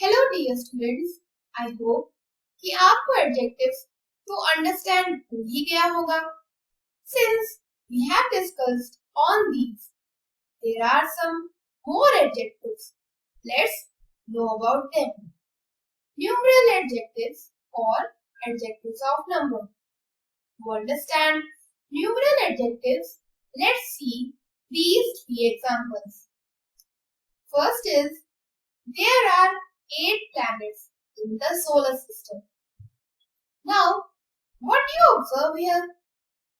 Hello dear students, I hope कि आपको adjectives तो अंडरस्टैंड हो ही गया होगा. Since we have discussed on these, there are some more adjectives. Let's know about them. Numeral adjectives or adjectives of number. To understand numeral adjectives, let's see these three examples. First is, there are 8 planets in the solar system. Now, what do you observe here?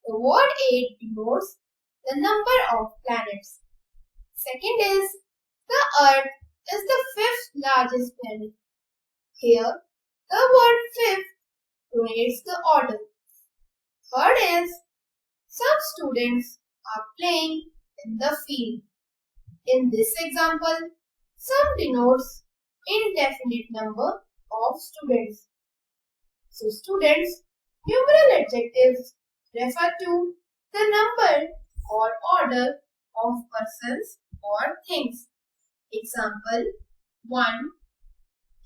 The word 8 denotes the number of planets. Second is, the Earth is the 5th largest planet. Here, the word 5th denotes the order. Third is, some students are playing in the field. In this example, some denotes indefinite number of students. So students, numeral adjectives refer to the number or order of persons or things. Example 1,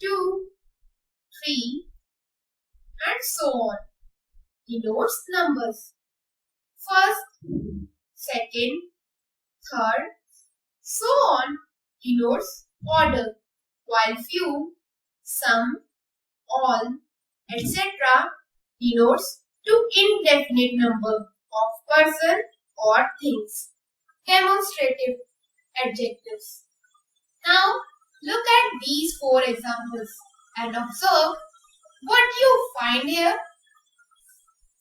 2, 3 and so on denotes numbers. First, second, third, so on denotes order, while few, some, all, etc. denotes to indefinite number of person or things. Demonstrative adjectives. Now look at these 4 examples and observe what you find here.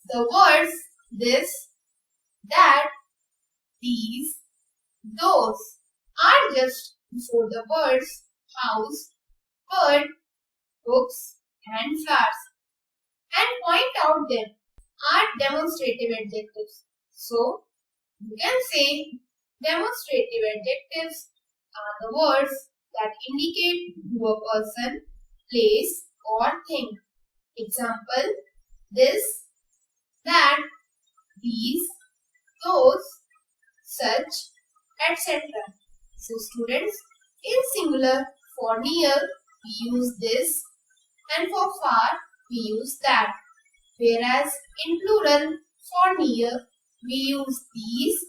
The words this, that, these, those are just before the words house, bird, books and flowers, and point out them are demonstrative adjectives. So, you can say demonstrative adjectives are the words that indicate to a person, place or thing. Example, this, that, these, those, such, etc. So students, in singular for near we use this and for far we use that. Whereas in plural for near we use these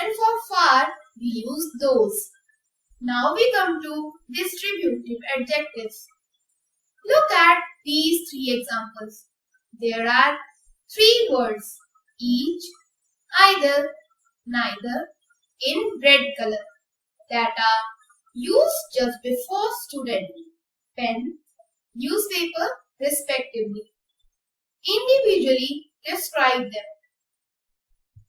and for far we use those. Now we come to distributive adjectives. Look at these 3 examples. There are 3 words, each, either, neither, in red color that are used just before student, pen, newspaper respectively. Individually describe them.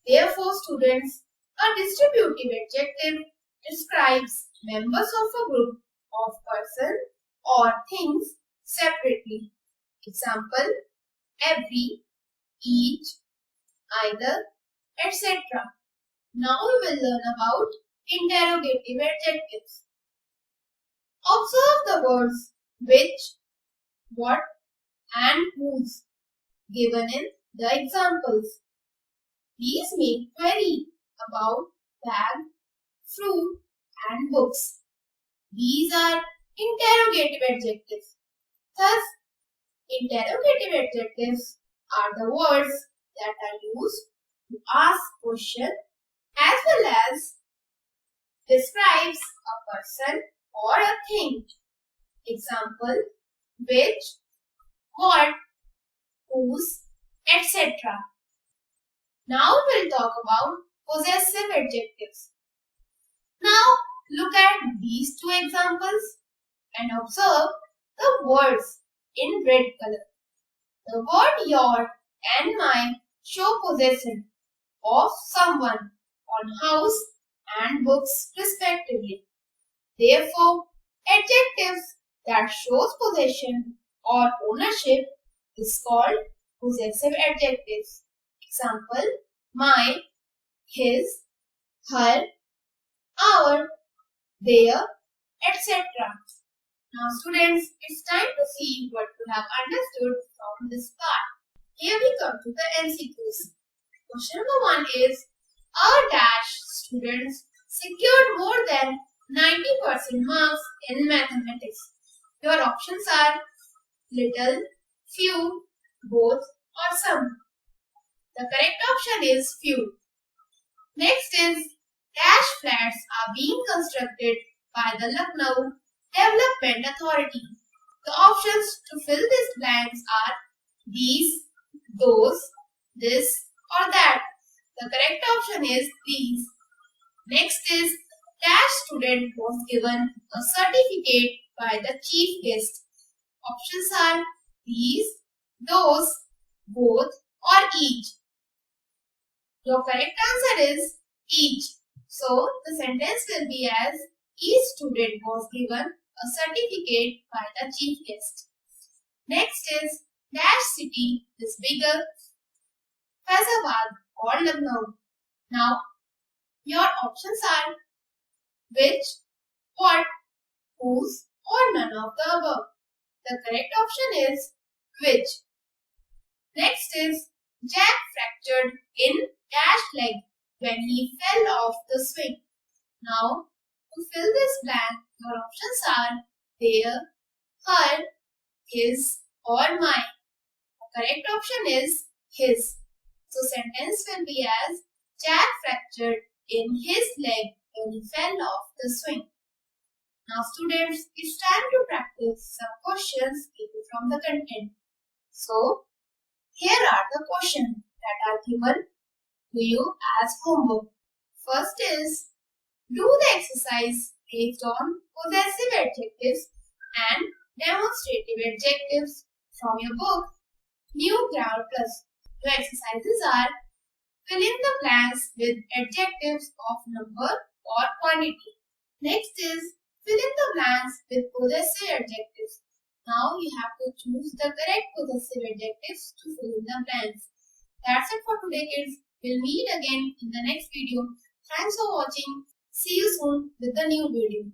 Therefore, students, a distributive adjective describes members of a group of person or things separately. Example, every, each, either, etc. Now we will learn about interrogative adjectives. Observe the words which, what and whose given in the examples. These make query about bag, fruit and books. These are interrogative adjectives. Thus, interrogative adjectives are the words that are used to ask question as well as describes a person or a thing. Example, which, what, whose, etc. Now we'll talk about possessive adjectives. Now look at these 2 examples and observe the words in red color. The word your and my show possession of someone on house and books respectively. Therefore, adjectives that shows possession or ownership is called possessive adjectives. Example, my, his, her, our, their, etc. Now students, it's time to see what you have understood from this part. Here we come to the MCQs. Question number 1 is, our dash students secured more than 90% marks in mathematics. Your options are little, few, both, or some. The correct option is few. Next is dash flats are being constructed by the Lucknow Development Authority. The options to fill these blanks are these, those, this, or that. The correct option is these. Next is dash student was given a certificate by the chief guest. Options are these, those, both, or each. Your correct answer is each. So the sentence will be as each student was given a certificate by the chief guest. Next is dash city is bigger, Faizabad or Lucknow. Now your options are which, what, whose, or none of the above. The correct option is which. Next is Jack fractured in dash leg when he fell off the swing. Now, to fill this blank, your options are their, her, his, or mine. The correct option is his. So sentence will be as Jack fractured in his leg when he fell off the swing. Now students, it's time to practice some questions taken from the content. So, here are the questions that are given to you as homework. First is, do the exercise based on possessive adjectives and demonstrative adjectives from your book, New Grammar Plus. Your exercises are, fill in the blanks with adjectives of number or quantity. Next is, fill in the blanks with possessive adjectives. Now you have to choose the correct possessive adjectives to fill in the blanks. That's it for today, kids. We'll meet again in the next video. Thanks for watching. See you soon with the new video.